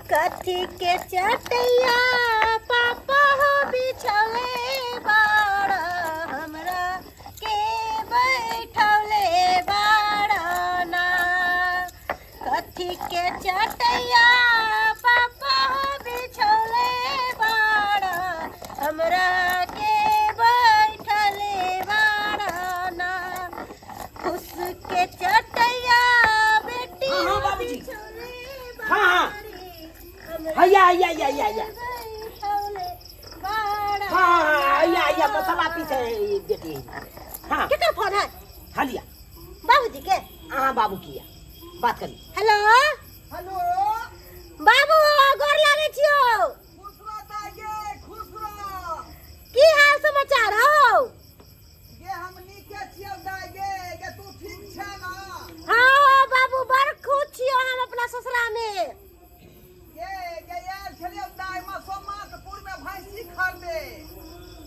कथी के चटैया पापा हो बिछौले बाड़ा हमरा के बैठौले बाड़ा ना। कथी के चटैया पापा हो बिछौले बाड़ा हमरा के बैठले बाड़ा ना। खुश के चटैया बेटी हाँ, बाबूजी। बिछौले हाँ, बाड़ी या हाँ मसाला पीछे बेटी हाँ केकर फोन है? हालिया बाबूजी के? हाँ बाबू किया बात करी। हेलो हेलो बाबू गोर लागे छियो। खुश रह तागे खुश रह की हाल समाचार हो? ये हमनी के छियौ दागे के तू ठीक छै ना? हाँ बाबू बड़ खुश छियो हम अपना ससुरा में। ये यार छलियौ दाई में सोमातपुर में भैंसी खरीदे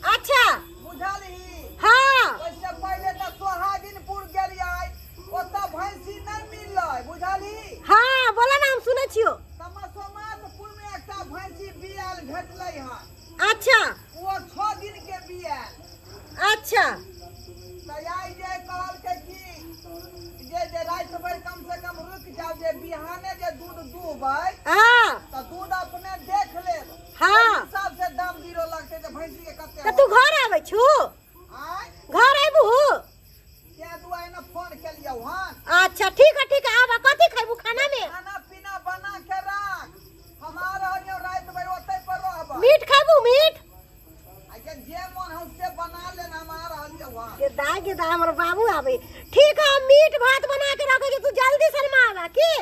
अच्छा बुझलही? हाँ ओइसे पहले त सोहागिनपुर गेलियै ओतऽ भैंसी नहीं मिललै बुझलही? हाँ बोला ना हम सुने छियो। तमा सोमातपुर में एकटा भैंसी बियाल भेटलै हन। अच्छा वो 6 दिन के बियाल। अच्छा तैयार जे कहलकै कि जे रात भर कम से कम रुक जाओ जे बिहाने जे दूध दूबै हाँ त दूध अपने देख लेब। हाँ। ओइ हिसाब से दाम दिरो लगतै जे भैंसी के कते तो तू घर आवे छु? आय घर आबू? के दुआई न फोन केलियौ हन। अच्छा ठीक है आब कथी खाइबू खाना में? खाना पीना बना के राख। हमार हनियो रात भर ओतै पर रहबै। Meet खाइबू meet? आ के जे मन हो से बना लेन हमार हनियो हन। के दा हमर बाबू आवे। ठीक है मीट भात बना के रखे कि तू जल्दी सलमा आवा की?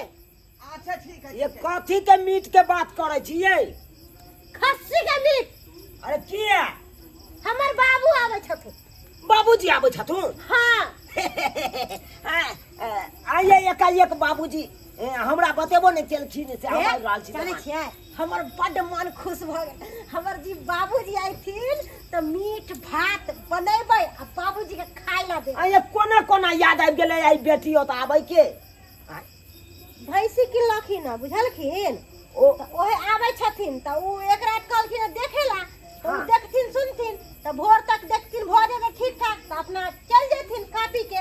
अच्छा ठीक है ये ठीक है। कथी के मीट के बात करे छियै? खस्सी के मीट। अरे किया हमर बाबू आवे छथुन। बाबूजी आबै छथुन? हाँ आइए एकाएक बाबूजी हमरा बतेबो नहीं केलखिन से हम आबि रहल छी चले दोकान। छियै हमर बड्ड मन खुश भ गेल। हमर जी बाबूजी आइथिन त मीट भात बनेबै आ बाबूजी के खाइ ला देबै। आइए कोना कोना याद आबि गेलै आई बेटियो त आबै के भैंसी किनलखिन न बुझलखिन? ओ त ओहे आबै छथिन त उ एक रात कहलखिन देखेला त उ हाँ। देखथिन सुनथिन त भोर तक देखथिन भ जेतै ठीक ठाक त अपना चल जेथिन कापी के।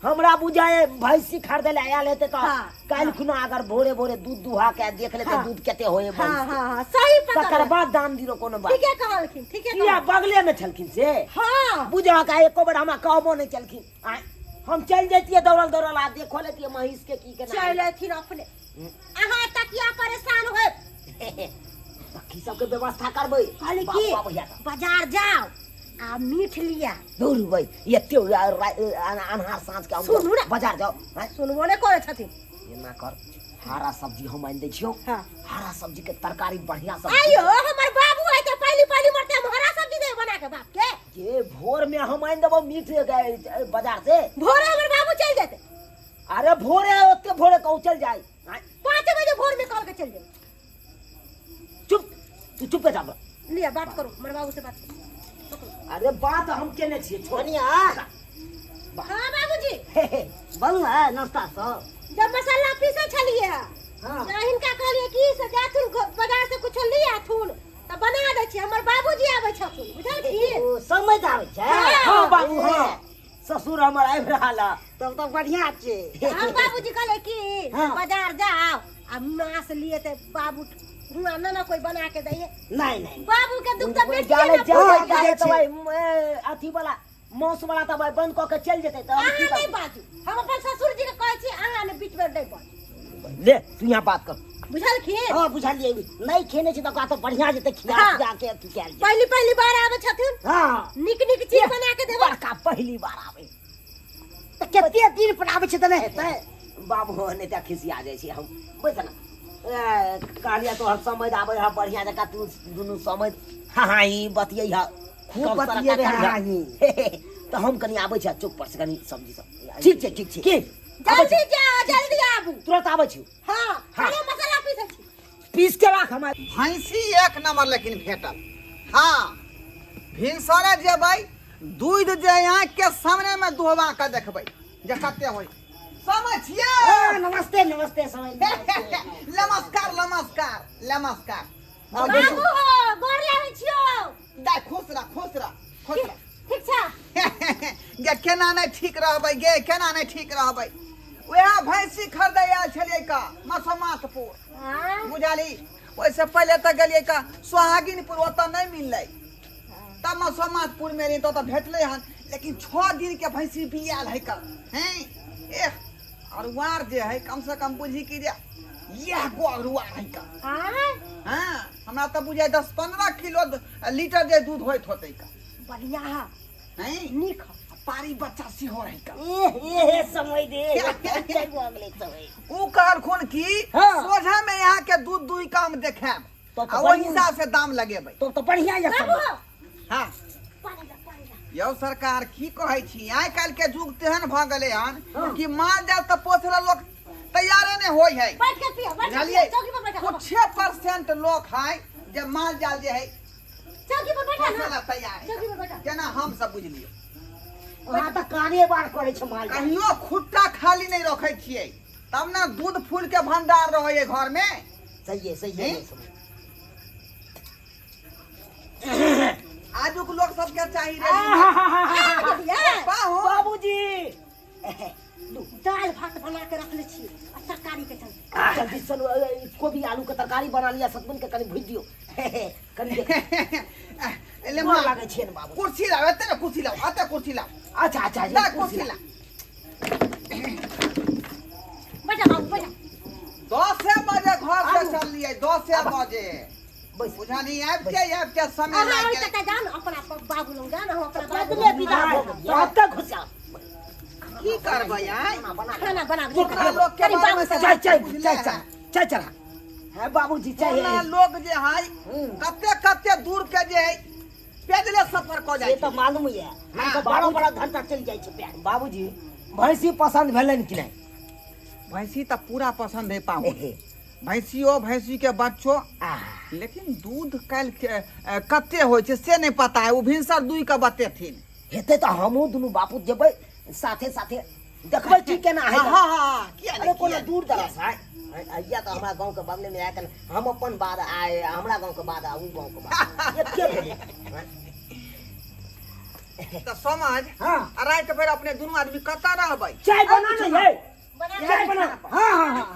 हमरा बुझाए भैंसी खरीदे ले आयल हेते त हाँ, काल्हि खुना अगर भोरे भोरे दूध दुहा के देख लेते हाँ। दूध केते होए हाँ भैंस हाँ हाँ सही तकर पकड़। बाद दाम दिरो कोनो बात ठीके कहलखिन ठीके किया कहलखिन। बगले में छलखिन से हाँ बुझा का एको बेर हमरा कहबो नहीं चलखिन आय हम चल जैतिए दौड़ल दौड़ल आ देखो लेतिए महिष के की केना चल अथिन अपने। अहाँ तकिया परेशान होए की सब के व्यवस्था करबै कहली बाबू की आबै त बाजार जाओ आ मीठ लिया। दौड़बै एते अन्हार साँझ के हम सुनू ना। बाजार जाओ हैं? सुनबो नहीं करे छथिन। एना कर हरा सब्जी हम आनि दै छियौ हाँ। हरा सब्जी के तरकारी बढ़िया सब्जी आइयो हमर बाबू आइ त पहली मरते हम हरा सब्जी दे बना के बाप के। ये भोर में हम आनि देबो मीट बाजार से भोरे हमर बाबू चल जेते। अरे भोरे ओते भोरे कहू चल जाए 5 बजे भोर में कॉल के चल जाए। चुप तू चुप जा लिया बात करो हमर बाबू से बात करो। अरे बात हम केने छियै छोनिया हाँ बाबूजी बनू है नाश्ता सब जब मसाला पीसे छलिए हाँ। हिनका कहलिए कि से जाथुन बाजार से कुछ लिया थुन त बना दै छी। हमर बाबूजी आबै छथुन बुझलखिन? ओ समय आबै छै हाँ। हाँ बाबू हाँ ससुर हमर आबि रहल तब तो बढ़िया छै हम बाबूजी कहले कि हाँ। बाजार जाओ आ मांस लिए ते बाबू हुआ ना कोई बना के दइए। नहीं नहीं बाबू के दुख त बेटी जाले ना जाले तो भाई अथी वाला मौस वाला तो भाई बंद क के चल जेतै त अहाँ नहीं बाजू। हम अपन ससुर जी के कहै छी अहाँ ने बीच में नहीं बाजू ले तू यहाँ बात कर बुझलखिन? हाँ बुझलिए नहीं खेने छी तो बढ़िया जेतै खिया हाँ। जाके अथी कैल जेतै। पहली बार आवे छथुन हाँ निक चीज बना के देबो। बड़का पहली बार आवे त केते दिन पर आवे छै त नहीं हेतै बाबू ने त खिसिया जाय छै हम बुझ ना कहलिया तो हर समय आवे है बढ़िया जका तू दुनु समय हाँ ई बतियै है खूब बतियै रे हाँ तो हम कनी आवे छै चौक पर से कनी सब्जी सब ठीक छै की जल्दी जाओ जल्दी आबू। तुरंत आवे छी हाँ खाली मसाला पीसे छी। पीस के राख हमार भैंसी एक नंबर लेकिन भेटल। हाँ भिनसरे जेबै दूध जे आँख के सामने में दुहबा के देखबै जे कते होई समझिए। नमस्ते नमस्ते समय नमस्कार नमस्कार नमस्कार बाबू हो गोर लागै छियो दाय खुश रह खुश रह खुश रह ठीक छ गे केना नहीं ठीक रहबै गे केना नहीं ठीक रहबै वह भैंसी खरीदे आयल छलियै का मसमातपुर हां बुझाली ओइसे पहले तो गलियै का सोहागिनपुर ओतऽ नहीं मिललै तब मसमातपुर में रही तो भेटले हन लेकिन 6 दिन के भैंसी बियाल है का हैं और वार जे है कम से कम बुझी की जे यह गोरुआ है का हां हां हमरा तो बुझाय 10-15 किलो लीटर जे दूध होइत होतै का बढ़िया है हैं नीक पारी बच्चा सिहो है का ए समय दे चल अगले समय उ कहलखुन की हाँ। सोझा में यहाँ के दूध दुई काम देखाब तो आ ओहि हिसाब से दाम लगेबै तो बढ़िया है बाबू हां पानी ला यौ सरकार की कहै छी आइ काल्हि के युग तेहन भ गेलै हन कि माल जाल त पोसला लोग तैयारे ने होय है बैठ के पियो बैठ के बुझलियै पियो, चौकी पर बैठा कुछ % लोग है जे माल जाल जे है चौकी पर बैठा पोसला ना तैयार है चौकी पर बैठा केना हम सब बुझलियै वहां तो कारोबार करे छ माल कहियो खुट्टा खाली नहीं रखै छियै तब ना दूध फूल के भंडार रहै है घर में सही है आजुक लोग सबके चाहिए ये पाहो बाबूजी दाल भात बना के रख ले छी आ तरकारी के चल जल्दी चलो कोबी आलू के तरकारी बना लिया सतबन के कनी भूज दियो कनी एले मोर लागे छे न बाबू कुर्सी लाओ एते ना कुर्सी लाओ अते कुर्सी लाओ अच्छा अच्छा ला कुर्सी ला बैठा बाबू बैठा 10 बजे घर से आलू। चल लिए 10 बजे बस बुझानी आब के समय अहाँ लागे ओइ तक जान अपना बाबू लोग जान हम अपना बाबू बदले विदा हो गया अब तक घुसा की करबै आई खाना बना ओकरा लोग के बारे में से चाय चला है बाबूजी चाय ओना लोग जे है कते दूर के जे है पैदले सफर क ये जाय तो मालूम ही है हाँ, तो बड़ा घंटा चल जाय छे पैर बाबूजी भैंसी पसंद भेलन कि नहीं भैंसी त पूरा पसंद है पाऊ भैंसी के बच्चो लेकिन दूध काल के कते होय छे से नहीं पता है वो भिनसर दुई के बतेथिन हेते तो हमहू दुनु बापू जेबै साथे साथे देखबै की केना है हां किया अरे कोनो दूर दराज है या तो हमरा गांव के बगले में आके हम अपन बाद आए हमरा गांव के बाद आऊ गांव के बाद एके भेले त समझ हां रात भर अपने दोनों आदमी कता रहबै चाय बना नहीं है बना चाय बना हां हां हां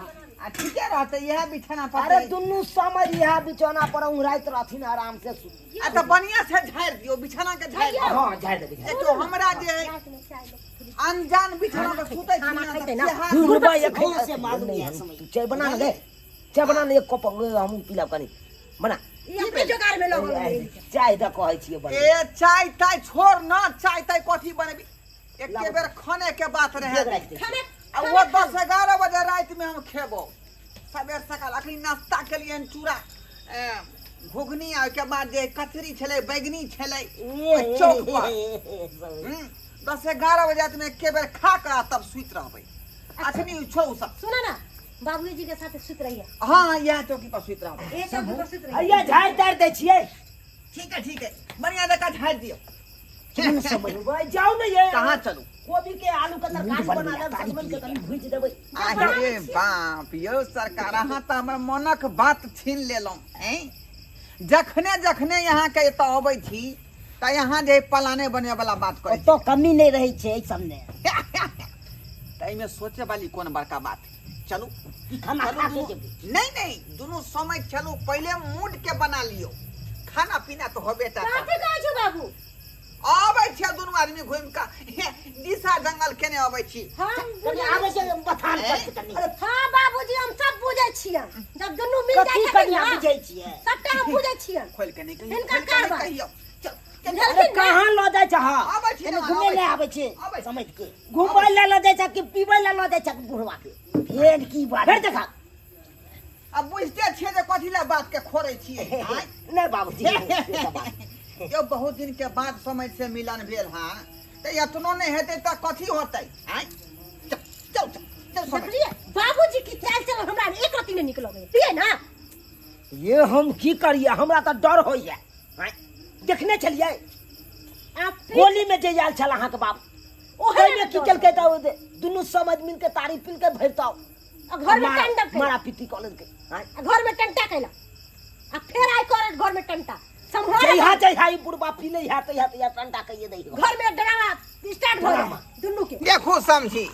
आ ठीके रहते यह बिछाना पर अरे दुनु समझ यह बिछौना पर रात रहथिन आराम से आ त बढ़िया से झाड़ दियो बिछाना के झाड़ दियो हां झाड़ दे ए तो हमरा जे है अनजान बिछाना पे सुतै छी खाना खैते ना। से हाथ दूर उठै बा छी। एक से मालूम है तू चाय बना ले चाय बना ले एक कप हम पीला कनी बना ये अपने जोगार में लोग चाय द कहै छियै बना ए चाय ताय छोड़ न चाय ताय कथी बनेबी एके बेर खाने के बात रहे खाने आ वो 10-11 बजे रात में हम खेबो सबेर सकाल अखनी नाश्ता के लिए चूड़ा घुगनी आ के बाद जे कचरी छले बैगनी छले चौक पर 10-11 बजे में एके बेर खा के तब सुत रहबै अखनी छौ सब सुना ना बाबूजी जी के साथ सुत रहिए हां यह चौकी पर सुत रहबै ए चौकी पर सुत रहिए अइया झाड़ तार दे छियै ठीक है बढ़िया जगह झाड़ दियो तुम समझ भाई जाओ ना ये कहां चलू कोबी के आलू का तरकारी बना दे सजमन के कनी भूज देबै अरे बाप यो सरकार अहाँ त हमर मनक बात छीन लेलौं हैं जखने यहाँ के एतऽ अबै छी त यहाँ जे पलाने बने वाला बात करे तो कमी नहीं रही छे ई सामने त में सोचे वाली कौन बड़का बात चलू खाना खा के नहीं दोनों समय चलो पहले मूड के बना लियो खाना पीना तो होबे ता काहे कहै छ बाबू आबै छै दोनों आदमी घुम का दिशा जंगल केने आबै छी हम कनी आबै छै बथान पर कनी हां बाबूजी हम सब बुझै छियै जब दुनू मिल कथी जाय कनी छथिन ना बुझै छियै सबटा हम बुझै छियै खोल के नहीं कहियो हिनका खोल के नहीं कारबार। कहियो चल अरे कहां ल जाय छ आबै छी कनी ना, घुमे ले आबै आबै छै आबै। समझ के घुमै ले ल जाय छ कि पीबै ले ल जाय छ बुढ़वा के फेर की बात फेर देखा अब बुझते छियै जे कथी ला बात के खोरै छियै आँय? नहीं बाबूजी से सब बात। यो बहुत दिन के बाद समय से मिलन भेल हां त एतनो नहीं हेतै त कथी होतै हैं चल देखलिए बाबूजी की चाल चल हमरा एक रत्ती नहीं निकलबे पिए ना ये हम की करिए हमरा तो डर होइए देखने चलिए आप होली में जे आयल छल अहाँ के बाप ओहे में की केलकै त दुनु समझ मिल के तारी पिल के भरताओ घर में टंटा कैला। मारा पीटी कॉलेज के हाँ घर में टंटा कैला आ फिर आई करे घर में टंटा जय हाई बुढ़बा पीले या टंटा कहिए दे घर में ड्रामा स्टार्ट हो रहा दुनू के। देखो समझी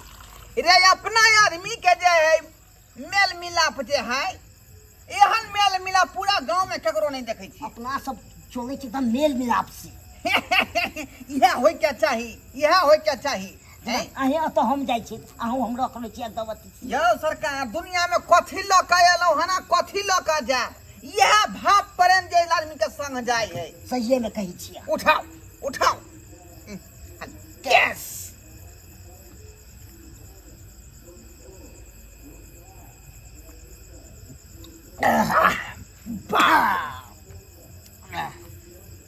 रे अपना आदमी के जे है मेल मिलाप जे है एहन मेल मिलाप पूरा गांव में केकरो नहीं देखै छी। अपना सब चोगे छी एकदम मेल मिलाप से यह होय के चाही अहे तो हम जाय छी अहू हम रखले छी एकदम अति यौ सरकार दुनिया में कथी ल के एलौ हना कथी ल के जा यह भाव प्रेम जे आदमी के संग जाय है सही में कही छी। उठाओ यस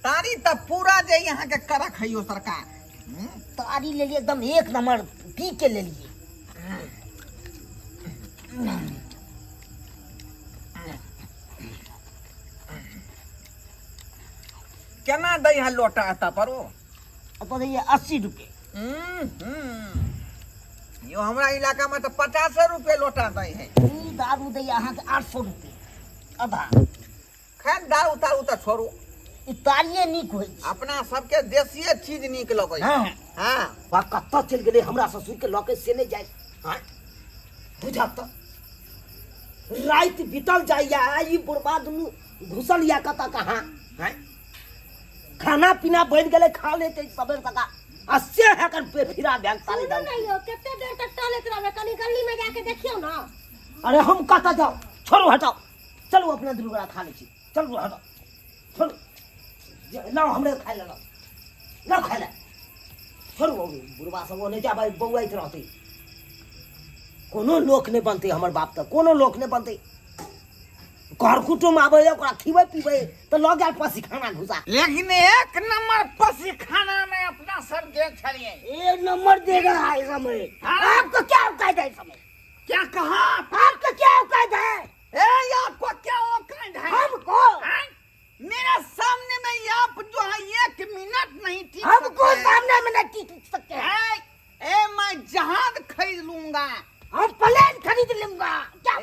तारी त पूरा जे यहाँ के करक है यो सरकार तारी ले लिए एकदम एक नंबर पी के ले लिए केना दै है लोटा आता परो तो ये 80 रुपए यो हमरा इलाका में तो 50 रुपए लोटा दै है। ई दारू दे यहाँ के 800 रुपए आधा खैर दारू तारू तो छोड़ू ई तारिये निक होई अपना सबके देसीय चीज निक लगे हां हां बा कत्ता चल गेले हमरा ससुर के लके से नहीं जाय हां बुझात रात बीतल जाइया ई बुढ़बा दुनु घुसल या कता कहां हां खाना पीना बन गेले खा लेते सबेर तक अस्से हैकर पे फिरा बैंक ताले सुनो नहीं हो कितने देर तक टॉयलेट रहबे कनी गली में जाके देखियो ना। अरे हम कता जाओ छोड़ो हटाओ चलो अपना दुर्गा खा ले छी चलो हटाओ छोड़ो लाओ हमरे खा ले लाओ खा ले छोड़ो बुढ़बा सब ने जा भाई बउआइत रहते कोनो लोक ने बनते हमर बाप त कोनो लोक ने बनते घर कुटुम आवे ओकरा खिबै पिबै त ल गेल पसी खाना घुसा लेकिन एक नंबर पसी खाना में अपना सब दे छलिए एक नंबर देगा है समय आपको क्या औकात है समय क्या कहा आपको क्या औकात है आपको क्या औकात है हमको मेरे सामने में आप जो है 1 मिनट नहीं टिक हमको सामने में नहीं टिक सकते ए मैं जहाज खरीद लूंगा हम प्लेन खरीद लूंगा क्या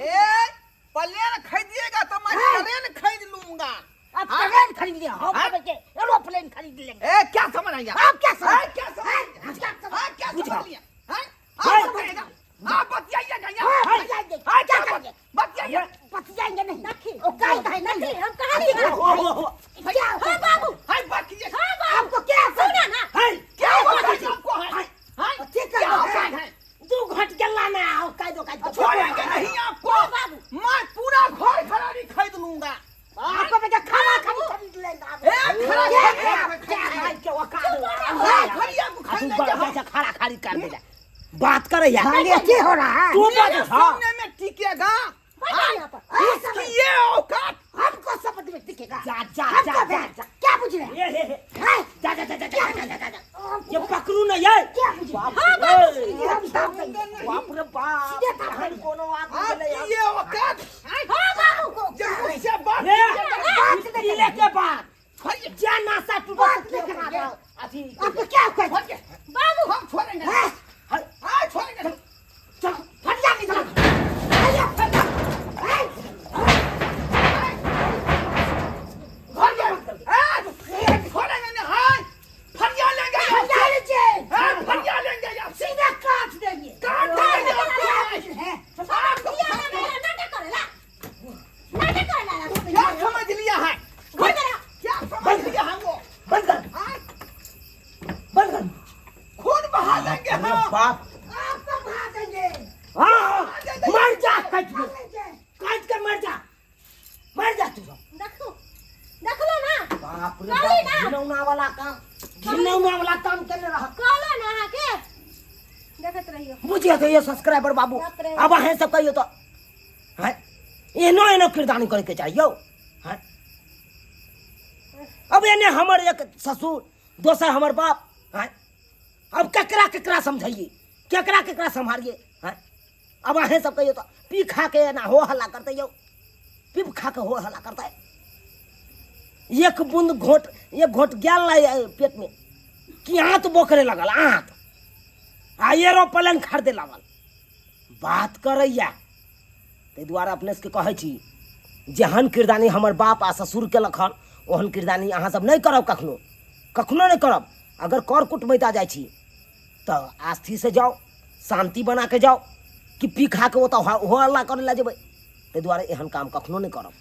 प्लेन खरीदिएगा तो मैं ट्रेन खरीद लूंगा। आप ट्रेन खरीद लिया हम के एरोप्लेन खरीद लेंगे क्या समझ आई आप क्या समझ क्या समझ लिया आप बतियाइएगा क्या करेंगे बतियाइए बतियाएंगे नहीं नखी औकात है नहीं हम कहां नहीं क्या हां बाबू हाय बतिए हां बाबू आपको क्या सुना ना है क्या औकात आपको है ठीक है 2 घंटे लाना औकात छोड़ेंगे नहीं आपको बाबू मैं पूरा घर खराड़ी खरीद लूंगा आपको बेटा खाना खरीद लेंगे खाना खरीद कर देगा बात करे यार ये हो रहा है तू मेरे सामने में टिकेगा इसकी ये औकात हमको शपथ में टिकेगा जा क्या पूछ रहे हैं जा ये पकड़ू ना ये बाप रे बाप कोनो आदमी ये औकात हां बाबू जब से बात ले के बाद जा नासा टूटा अभी आपको क्या औकात बाबू हम छोड़ेंगे हां छोड़ेंगे चल फट जा निकल तो ये सब्सक्राइबर बाबू अब है सब कहियो तो है एनो किरदानी करे के चाहिए है अब एने हमर एक ससुर दोसर हमर बाप है अब केकरा समझाइए केकरा संभालिए है अब है सब कहियो तो पी खा के ना हो हल्ला करते यो पी खा के हो हल्ला करता है एक बूंद घोट एक घोट गेल पेट में कि आंत बोकरे लगल आंत एरोप्लेन खरीदे लगल बात करैया ताहि दुआरे अपने सबके कहै छी जेहन किरदानी हमर बाप आ ससुर केलक हन ओहन किरदानी अहाँ सब नहीं करब, कखनो कखनो नहीं करब। अगर कर कुटमैता जाइ छी तऽ आस्थी से जाओ, शांति बना के जाओ कि पी खा के ओतऽ हो हल्ला करे ला जेबै। ताहि दुआरे एहन काम कखनो नहीं करब।